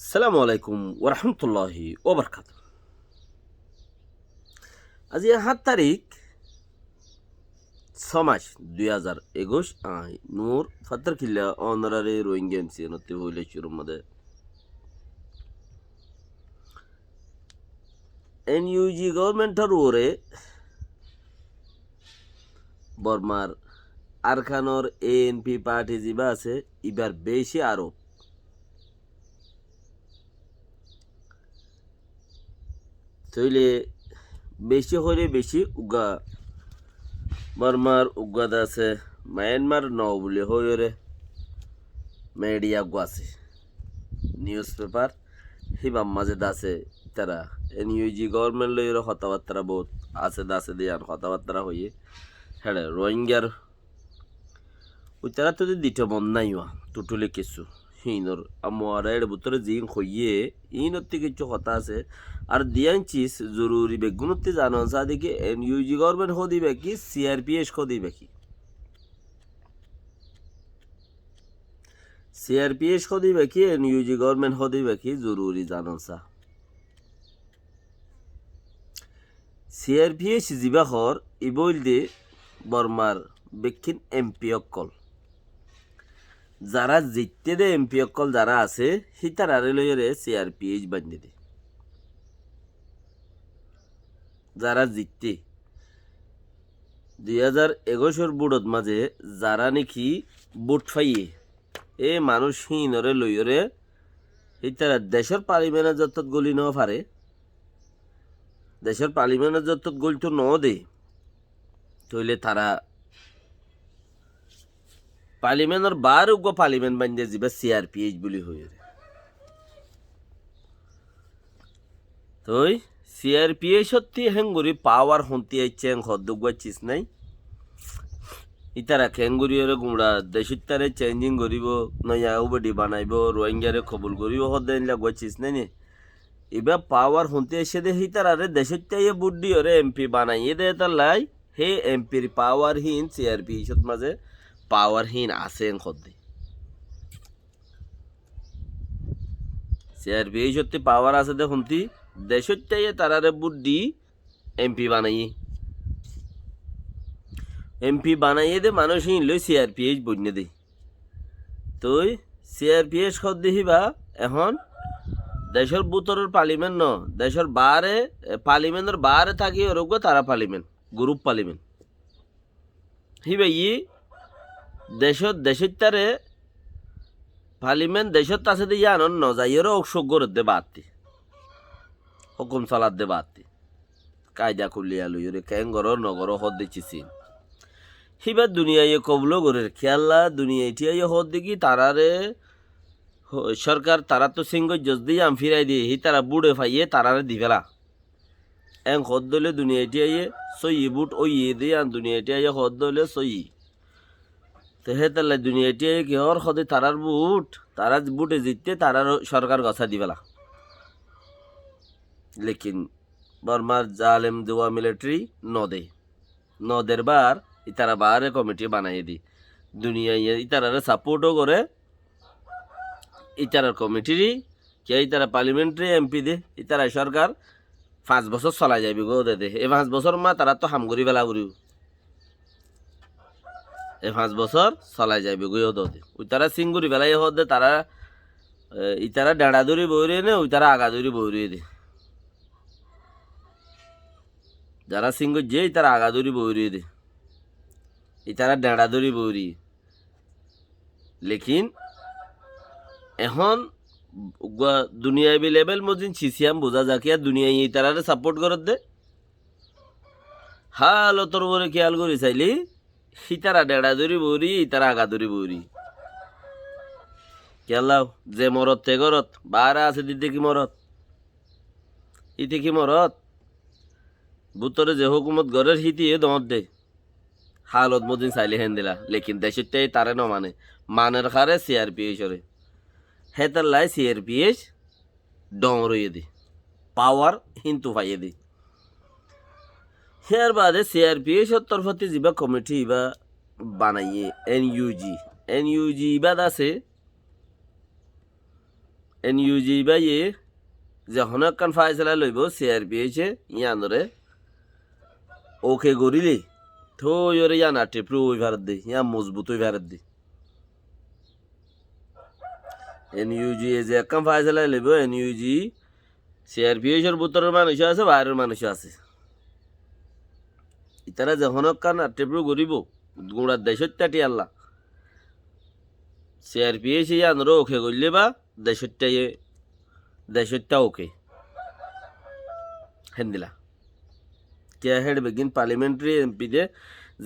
আসসালামু আলাইকুম ওরহমতুল্লাহি ওবরকাত। আজি 7 তারিখ 6 মাস 2021 আই নূর ফাত্তার কিল্লা অনারারে রোহিঙ্গা এমসি নতে হইলে শুরুর মধ্যে এনইউজি গভর্নমেন্টর ওরে বর্মার আরখানোর এএনপি পার্টি জিবা আছে এবার বেশি আরব তৈলে বেশি হলে বেশি উগা বর্মার উগাদ আছে মায়ানমার ন বলে হইরে মিডিয়া আছে নিউজ পেপার হিবাম মাঝে দাসে তারা এনইউজি গভর্নমেন্ট লইর কথাবার্তা বহুত আছে দাসে দিয়ান কথাবার্তা হইয়ে হ্যাঁ রোহিঙ্গার ওই তারা তো দিতে মন নাই টুটুলে কিছু হিনর আমার এর ভিতরে জিন হইয়ে ইনতে কিছু কথা আছে আর দিয়ান চিজ জরুরি বেগুনতে জানো যা দেখি এনইউজি গভর্নমেন্ট হো দিবে কি সিআরপিএস হো দিবে কি সিআরপিএস হো দিবে কি এনইউজি গভর্নমেন্ট হো দিবে কি জরুরি জানো সা সিআরপিএস জিবাহর ইবইল দে বর্মার বেক্ষিন এমপি অকল যারা জিততে দে এমপি অকল যারা আছে হিতার আরে লইরে সিআরপিএস বান্ধে দে যারা জিততে 2021 বুড়ত মাঝে যারা নাকি বুট ফাইয়ে এ মানুষ হিনরে লইরে হিতারা দেশের পার্লিমেন্টের যত গলি ন পারে দেশের পার্লিমেন্টের যত গলি তো ন দে তইলে তারা পার্লিমেন্টের বার উগ্র পার্লিমেন্ট বান্ধে যাবে সিআরপিএইচ বলি হয়ে তই সিআরপিএইচ সত্যি হেঙ্গুরি পাওয়ার হন্তি আইছে হদ্দুগুয়া চিজ নাই ইতারা খেঙ্গুরিয়রে গুঁড়া দেশিতারে চেঞ্জিং করিব নয়া উবডি বানাইব রোহিঙ্গারে কবুল করিব হদ্দেন লাগুয়া চিজ নাই নে এবার পাওয়ার হন্তি আইসে দে হিতারারে দেশিতাইয়ে বুদ্ধি ওরে এমপি বানাইয়ে দে তার লাই হে এমপির পাওয়ারহীন সিআরপিএইচত মাঝে পাওয়ারহীন আছে খদ্দে সিআরপিএইচ সত্যি পাওয়ার আছে দে হন্তি দেশিতাইয়ে তারারে বুদ্ধি এমপি বানাইয়ে দে মানুষ লই সিআরপিএইচ বন্যে দে তুই সিআরপিএইচ খদ দেখিবা এখন দেশের ভিতরের পার্লিমেন্ট ন দেশের বারে পার্লিমেন্টের বারে থাকি ওরকম তারা পার্লিমেন্ট গ্রুপ পার্লিমেন্ট হিবা দেশের তারে পার্লিমেন্ট দেশের তাছে দিয়ে আনন্দ ন যাইয়েরও অসুখ করে দে বাড়তি হুকুম চলার দে বাড়তি কায়দা খুলিয়া লইরে ক্যাঙ্গর নগর হদ দিচ্ছি চিন হিবার দুনিয়ায় কবলো করে খেয়াল্লা দুনিয়া এটিয়াই হদ দেখি তারারে সরকার তারা তো সিংহ জজ দিয়ে আম ফিরাই দিয়ে হি তারা বুড়ে ফাইয়ে তারারে দিবেলা এং হদ দলে দুনিয়া এটিয়াই সই বুট ওই দিয়ে আন দুনিয়া এটিয়াই হদ দলে সই তো হে তাহলে দুনিয়া এটিয়াই কি হর হদে তারার বুট তারা বুটে জিততে তারার সরকার গছা দিবেলা লেকিন বর্মার জালেম দেওয়া মিলিটারি নদের বার ইতারা বারে কমিটি বানাই দি দুনিয়ায় ইতারারে সাপোর্টও করে ইতারার কমিটির কে ইতারা পার্লিমেন্টারি এমপি দে ইতারা সরকার 5 বছর চলাই যাবি গো দে এই 5 বছর মা তারা তো হামগুড়ি বেলা ঘুরিও এই 5 বছর চলাই যাবি গো দে ওই তারা সিঙ্গুরি বেলাই হদ দে তারা ইতারা ডাঁড়া দড়ি বইরিয়ে নে ওই তারা আগা দড়ি বইরিয়ে দে যারা সিঙ্গুর যে তারা আগা দড়ি বইরিয়ে দে ইতারা ডাঁড়া দড়ি বইরি লেকিন এখন দুনিয়া লেভেল মজিন সিসিয়াম বোঝা যাকে আর দুনিয়ায় এই তারারে সাপোর্ট করত দে হালো তোর বলে খেয়াল করি চাইলি সীতারা ডেড়া দড়ি বৌরি ইতারা আগা দড়ি বৌরি খেয়ালাও যে মরত তে গরত বারা আছে দিতে কি মরত ইতে কি মরত বুতরে যে হুকুমত গড়ের হিতি এ দমত দে হালত মদিন চাইলে হেন দিলা লেকিন দেশের তারে ন মানের খারে সিআরপিএইচ রে হেতার লাই সিআরপিএইচ ডং রইয়ে দি পাওয়ার হিন্তু পাইয়ে দি হেয়ার বাদে সিআরপিএইচ তরফতে যা কমিটি ইবা বানাইয়ে এনইউজি ইবাদ আছে এনইউজি বাই যখন একখান ফাইসলা লইব CRPH ইয়ানরে ওকে গরিলি থই ওরে ইয়ান আটে প্রু ওই ভারত দি ইয়া মজবুত ওই ভারত দি এনইউজি যে একখান ফাইসলা লইব এনইউজি CRPH এর ভিতরের মানুষ আছে বাইরের মানুষ আছে ইতারা যখন একখান আটে প্রু গরিব গুড়ার দেশত্যাটি আল্লাহ CRPH ইয়ানরে ওকে গড়লে বা দেশত্যা ওকে হেন্দিলা কে হেড বেগিন পার্লিমেন্টারি এমপি দে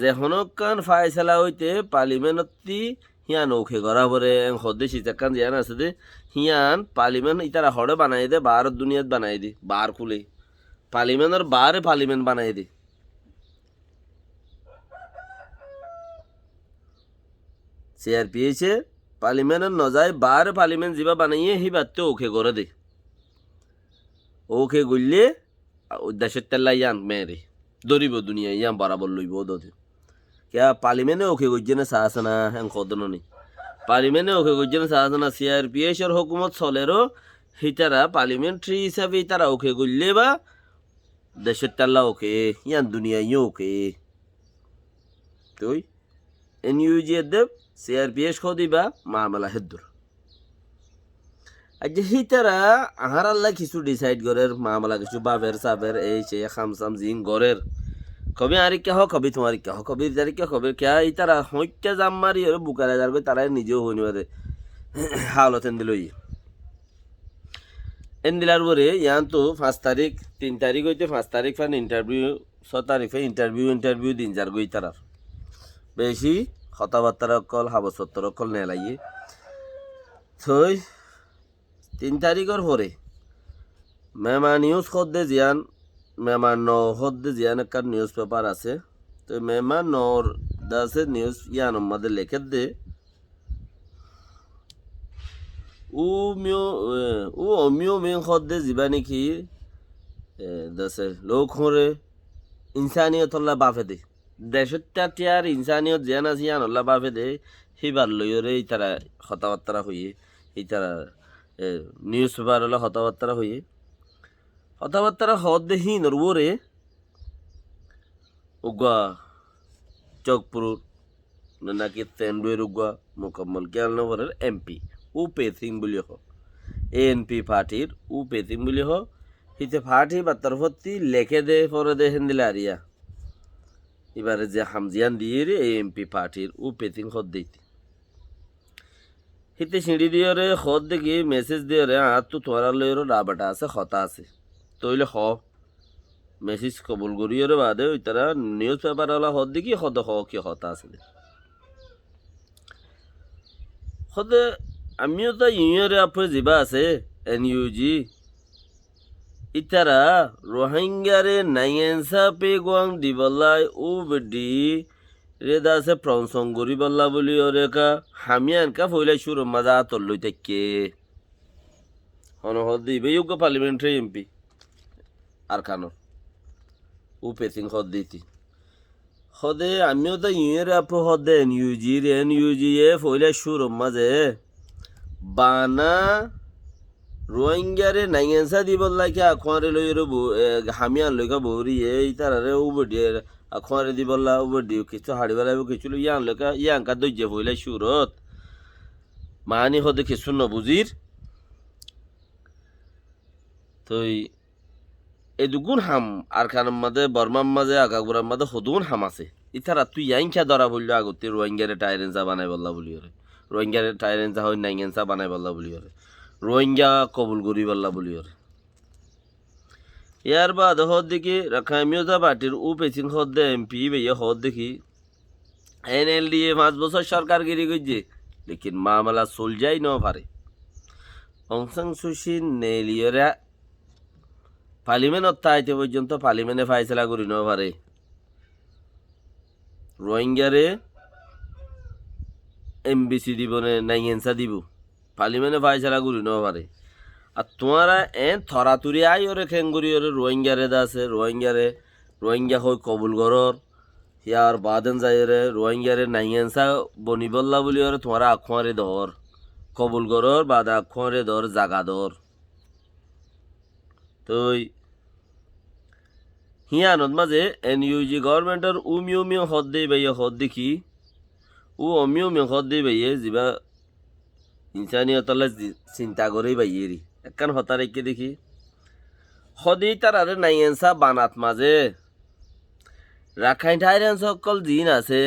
যেখনকান ফাইসলা হইতে পার্লিমেন্টতি হিয়ান ওকে করা পরে হদ্দে শীতাকান জিয়ান আছে দে হিয়ান পার্লিমেন্ট ইতারা হড়ে বানাই দে বার দুনিয়াত বানাই দি বার খুলে পার্লিমেন্টর বারে পার্লিমেন্ট বানাই দি CRPH পার্লিমেন্টর নজায় বার পার্লিমেন্ট যিবা বানাইয়ে হি বাত্তে ওকে করে দে ওকে গড়লে দেশের তেল্লা ইয়ান মেরে দরিব দুনিয়া ইয়ান বরাবর লইব দে क्या पार्लिमेंटे ओके गुजने सासना हैं खोदनो नहीं पार्लिमेंटे ओके गुजने सासना CRPH और हुकूमत सोलेरो हितारा पार्लिमेंट्री हिसाबे हितारा ओके गुल्ले बा देशत्तल्ला ओके या दुनिया यो ओके तो एनयूजी देव CRPH खोदी बा मामला हेदुर आज हितारा आहार अल्लाह किसु डिसाइड करेर मामला किसु बाबेर साबेर ए चे खामसाम जिन करेर कभी आरी क्या हो कभी तुम्हारी क्या हो कभी इधर क्या कभी क्या इतारा होइत्या जाम मारी और बुकारा जार को तारा निजो होने वाले हालत एंदिलो ये एंदिलार बोरे यहाँ तो 5 तारीख 3 तारीख होते 5 तारीख फन इंटरव्यू 6 तारीख फन इंटरव्यू दिन जार को इतारा बेशी खता बत्तरा कल हाबस बत्तरा कल ने लाइए तो 3 तारीख और होरे मैं न्यूज़ खोद दे जियान मेहमान नौ हद जियान का न्यूज़ पेपर आसे तो मेहमान नौर दासे न्यूज़ यान मदे लेखे दे उ अमियो में खद दे जीवानी की दासे लोग होरे इंसानियत अल्लाह बाफे दे देशत्या त्यार इंसानियत जियान आसियान अल्लाह बाफे दे ही बार लोयोरे इतारा खतावत्तरा हुई इतारा न्यूज़ पेपर अल्लाह खतावत्तरा हुई কথাবার্তা হদ্দেহি নরবরে উগা চকপুর নাকি তেন্ডুয়ের উগা মোকাম্মল জ্ঞাননগরের এমপি উ পেথিং বলি হ ANP পার্টির উ পেথিং বলি হ হিতে পার্টি বা তরফতি লেখে দে পরে দে হেন্দিলা আরিয়া এবারে যে হামজিয়ান দিয়ে রে ANP পার্টির উ পেথিং হদ দিতে হিতে সিঁড়ি দিয়ে রে হদ দেখি মেসেজ দিয়ে রে আর তো তোমার লয়েরও ডাবাটা আছে হতা আছে তইলে হ মেসেজ কবুল করিয়ে রে বাদে ওই তারা নিউজ পেপার ওলা হদ দেখি হদ হ কি হতা আছে হদে আমিও তো ইউনিয়রে আপরে যাবা আছে এনইউজি ইতারা রোহিঙ্গারে নাইয়েন্সা পে গোয়াং দিবল্লাই ও বেডি রেদা আছে প্রংসং গরি বল্লা বলি ওরে কা হামিয়ান কা ফইলাই শুরু মজা তল্লই থাকে হন হদ দিবে ইউগ পার্লামেন্টারি এমপি আর কানো ও পেথিং হদ দিতি হদে আমিও তো ইউনিয়রে আপরে হদে এনইউজি এ ফইলাই শুরু মাঝে বানা রোহিঙ্গারে নাইয়েন্সা দিবল্লা কি আখোয়ারে লই রে হামিয়ান লইকা বৌরি এই তারারে উবডি আখোয়ারে দিবল্লা উবডি কিছু হাড়িবেলা কিছু ইয়ান লইকা ইয়াঙ্কা দইজে বইলে সুরত মানি হদে কিছু নবুজির তই এই দুগুণ হাম আর খানের মাঝে বর্মার মাঝে আগাগুড়ার মাঝে হদুন হাম আছে ইতারা তুই ইয়াইনখা ধরা বললো আগতে রোহিঙ্গারে টাইরেন্সা বানাই বললা বলি ওরে রোহিঙ্গারে টাইরেন্সা হয় নাইয়েন্সা বানাই বললা বলি ওরে রোহিঙ্গা কবুল করি বললা বলি ওরে ইয়ার বাদ হদ দেখি রাখামিয়তা পার্টির ও পেছিং হদ দে এমপি ভাইয়া হদ দেখি NLDA 5 বছর সরকারগিরি করছে লেকিন মামলা চল যাই ন পারে অংসাং সুশি নেলিয়রা পার্লিমেন্ট অত্যাইতে পর্যন্ত পার্লিমেন্টে ফাইসলা করি ন পারে রোহিঙ্গারে এমবিসি দিব নাইয়েন্সা দিব পার্লিমেন্টে ফাইসলা করি ন পারে আর তোমারা থরাতুরি আই ওরে খেঙ্গুরি ওরে রোহিঙ্গারে দাসে রোহিঙ্গা হই কবুল গরর ইয়ার বাদেন যাই রে রোহিঙ্গারে নাইয়েন্সা বনি বললা বলি ওরে তোমারা আখোয়ারে ধর কবুল গরর বাদা খরে দর জাগা দর তই হিয়ানত মাঝে এনইউজি গভর্নমেন্টর উমিয় হদ দেই বাইয়ে হদ দেখি ও অমিয় হদ দেই বাইয়ে যিবা ইনসানিয়তলে চিন্তা করেই বাইয়েরি একখান হতা রেখে দেখি হদি তার আরে নাই এনসা বানাত মাঝে রাখাইন ঠাইরেন সকল জিন আছে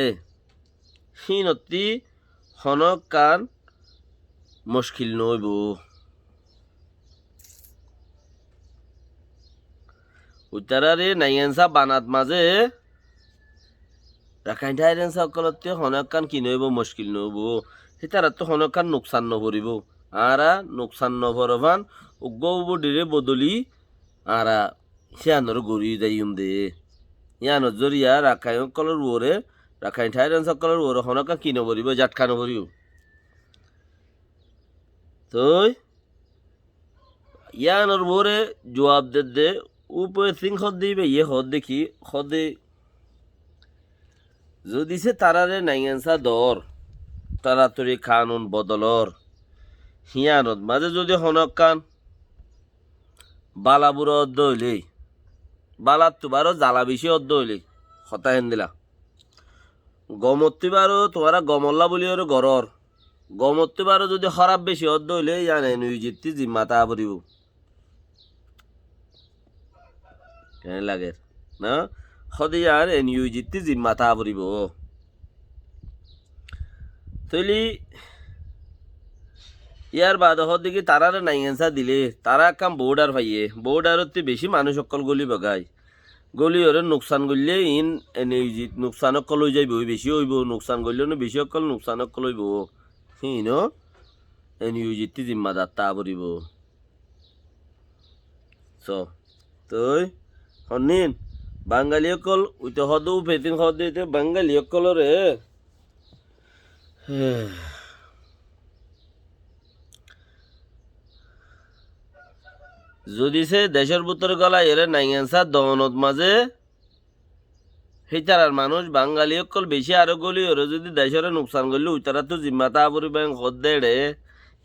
হিনতি হনক কান মুশকিল নইব উত্তরারে নাই এনসা বানাত মাঝে রাখাইন ঠাইরেন সকলতে হনক কান কি নইব মুশকিল নইব সেতারা তো হনক কান নোকসান নভরিব আরা নোকসান নভরবান উগ্গব ডিরে বদলি আরা সিয়ানোর গড়ি যাইম দে ইয়ানত জরিয়া রাখাইন সকলের ওরে রাখাইন ঠাইরেন সকলের ওরে হনকা কি নভরিব জাটকা নভরিব তই ইয়ানোর ওরে জবাব দে উপরে সিং হদ দিবে ইয়ে হদ দেখি হদে যদি সে তারারে নাইয়েন্সা দর তাড়াতাড়ি কানুন বদলর হিয়ানত মাঝে যদি হনক কান বালাবুর অর্ধ হইলে বালার তুবারও জ্বালা বেশি অর্ধ হইলে হতা হেন দিলা গমত্তি বারো তোমারা গমল্লা বলি ওর গরর গমত্তি বারো যদি খারাপ বেশি অর্ধ হইলে জানে নুই জিত্তি জিম্মাতা পড়িব কেন লাগে না সদি আর এনিউ জিত্তি জিম্মাতা পড়িব তৈলি ইয়ার বাদ হদিকে তারারে নাইয়েন্সা দিলে তারা কাম বোর্ডার পাইয়ে বোর্ডারতে বেশি মানুষ সকল গলি বগায় গলি ওরে নোকসান করলে ইন এনিউজিত নোকসান অকল হৈ যাইব বেশি হইব নোকসান করলেও বেশি অকল নোকসান অকল হইব হিন এনিউজিতি জিম্মাদার তা পড়িব তই হনিন বাঙালি অকল উইতে হদৌ ফেতিন হদ দিতে বাঙালি অকলরে যদি সে দেশের ভিতরে গলা এরে নাইয়েন্সা দনত মাঝে সেইটার মানুষ বাঙালি অকল বেশি আরো গলি ওরে যদি দেশের নোকসান করলে উইতারা তো জিম্মাতা পরি ব্যাংক হদ দেড়ে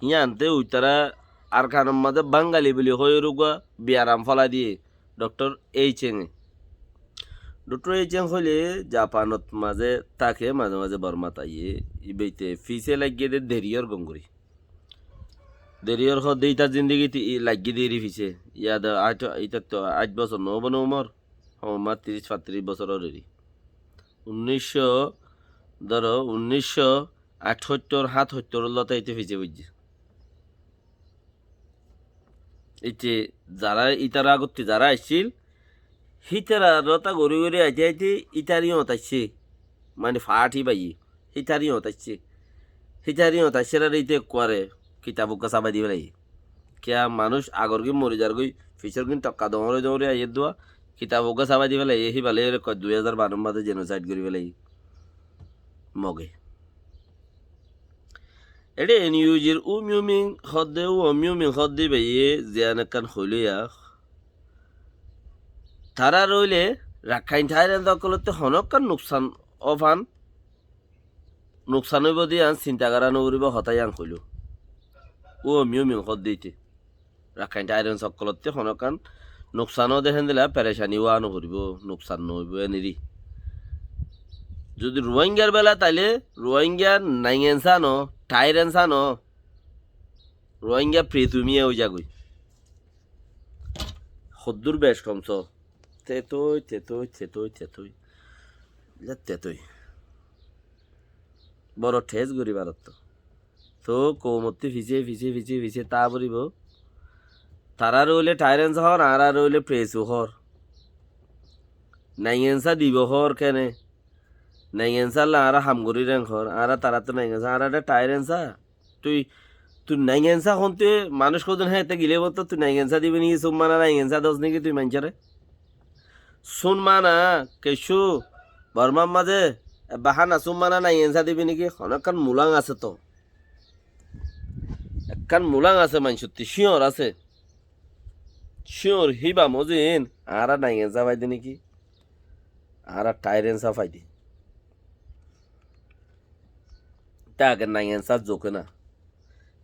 ইয়া আনতে উইতারা আর খানের মাঝে বাঙালি বলি হয়ে রুগা বিয়ারাম ফলা দিয়ে ডক্টর এইচেং হইলে জাপানত মাঝে তাকে মাঝে মাঝে বর্মা তাইয়ে ইবেইতে ফিসে লাগিয়ে দে দেরিয়র গঙ্গুরি দেরিয়র হদ ইতার জিন্দগি লাগিয়ে দিয়ে ফিসে ইয়াদ ইতার তো 8 বছর নব উমর আমার 30-35 বছরের 1978 লতা ইতে ফিসে বুঝছে ইতে যারা ইতার আগতে যারা আসছিল হিতারা রতা গড়ি গড়ি আইতে আইতে ইতারিও হতাইছে মানে ফাটি বাইয়ে হিতারিও হতাইছে হিতারিও হতাইছে আর ইতে করে কিতাবুকা চাবাই দিয়ে লাই কিয়া মানুষ আগর কি মরি যার গই ফিচার কিন্তু টক্কা দৌড়ে আইয়ে দেওয়া কিতাবুকা চাবাই দিয়ে লাই হি ভালে 2012 মাঝে জেনোসাইড করি পেলাই মগে এডে এনইউজির উমিউমিং হদে ও অমিউমিং হদে বাইয়ে জিয়ানাকান হইলিয়া তারা রইলে রাখাইন ঠাইরেন দকলতে হনকান নোকসান অভান নোকসান হইব দিয়ে আন চিন্তা করা নকরিব হতাই আন কইল ও অমিউমিং হদিতে রাখাইন ঠাইরেন সকলতে হনকান নোকসানও দেখেন দিলা পেরেশানিও আনো করিব নোকসান নহইব এনিরি যদি রোহিঙ্গার বেলা তাইলে রোহিঙ্গা নাইয়েন্সা ন টাইরেন্সা ন রোহিঙ্গা প্রেতুমিয়া হয়ে যাগই সদ্দুর বেশ কমছ তেতই বড় ঠেস গরি ভারত তো কৌমতি ফিসে তা বলিব তারা রইলে টাইরেন্সা হর আর রইলে প্রেসু হর নাইয়েন্সা দিব হর কেনে নাইয়েন্সা আর হামগরি রেং হর আর তারা তো নাইয়েন্সা আর টাইরেন্সা তুই নাইয়েন্সা হন তুই মানুষ কদিন হ্যাঁ গিলে বলতো তুই নাইয়েন্সা দিবি নাকি সুম্মানা নাইয়েন্সা দোষ নাকি তুই মানছারে শুনমানা কেশু বর্মার মাঝে বাহানা সুম্মানা নাইয়েন্সা দিবি নাকি অনেকখান মুলাং আছে তো একখান মুলাং আছে মানসুতি শিওর আছে শিওর হিবা মজিন আর নাইয়েন্সা পাইদি নাকি আর টাইরেন্সা পাইদি তাকে নাইয়েন্সা জোকে না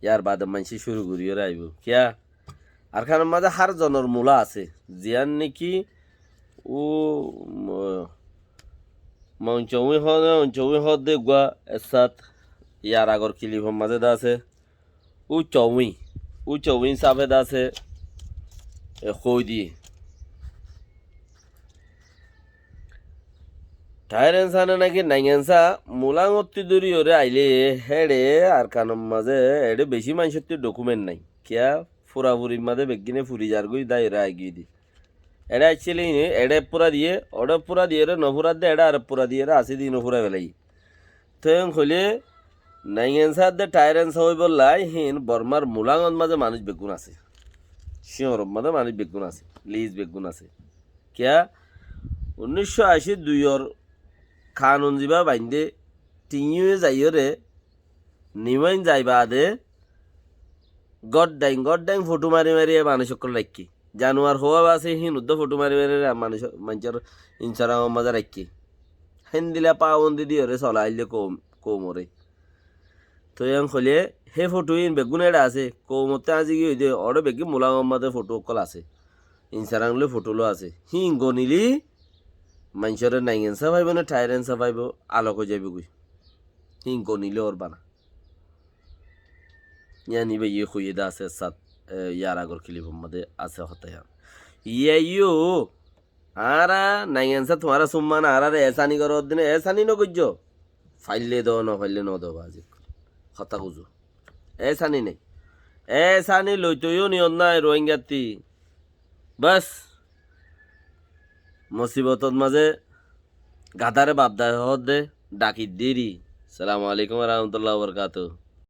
ইয়ার বাদে মানসি শুরু করিও আইব কিয়া আর খানের মাঝে হার জনের মূলা আছে জিয়ান নাকি ও মঞ্চউই হদে গুয়া এসাত ইয়ার আগর কিলিফর মাঝে দা আছে ও চউই সাফে দা আছে কই দিয়ে টাইরেন্সানে নাকি নাইগেন্সা মুলাঙত্তি দূরি ওরে আইলে হেডে আর কানম মাঝে এডে বেশি মানুষত্তি ডকুমেন্ট নাই কিয়া ফুরাফুরির মাঝে বেগিনে ফুরি যার গই দায় এরা আগিয়ে দি এটা অ্যাকচুয়ালি এডে পুরা দিয়ে অডে পুরা দিয়ে রে নফুরা দে এডা আর পুরা দিয়ে রে আসি দিয়ে নফুরা বেলাই তো এখন হইলে নাইগেন্সার দে টাইরেন্সা হই বললাই হিন বর্মার মুলাঙত মাঝে মানুষ বেগুন আছে শিওর মাঝে মানুষ বেগুন আছে লিজ বেগুন আছে কিয়া 1982 খানুন যাবা বাইন্দে টিঙিয়ে যাইরে নিমাইন যাইবা আদে গড ডাইং ফটো মারি মারি মানুষ সকল রাখি জানুয়ার হওয়া আছে হিন উদ্ধ ফটো মারি মারি মানুষ মানুষের ইনসারাম মাঝে রাখি হেন দিলা পাবন্দি দিয়ে রে চলা আইলে কৌমরে তো এখন হলে হে ফটো ইন বেগুন এটা আছে কৌমতে আজি কি হইতে অরে বেগি মুলাঙমাতে ফটো অকল আছে ইনসারাংলে ফটোলো আছে হিং গনিলি মানুষের নাইগেন্সা পাইব না টাইরেন্সা পাইব আলোক যাইব গই হিং গনিলে ওর বানা ইয়া নিবে ইয়ে খুঁয়ে দা আছে সাত ইয়ার আগর কিলিফর মাঝে আছে হতায়ান ইয়ে আরা নাইগেন্সা তোমারা সুম্মান আর এসানি করো দিনে এসানি ন করছ ফাইলে দো ন ফাইলে ন দো বাজি হতা খুঁজো এসানি নেই এসানি লইতইও নিয়ত নাই রোহিঙ্গাতি বাস মুসিবতর মাঝে গাদারে বাপদা হদ দে ডাকি দেরি সালামু আলাইকুম রহমতুল্লাহ বরকাত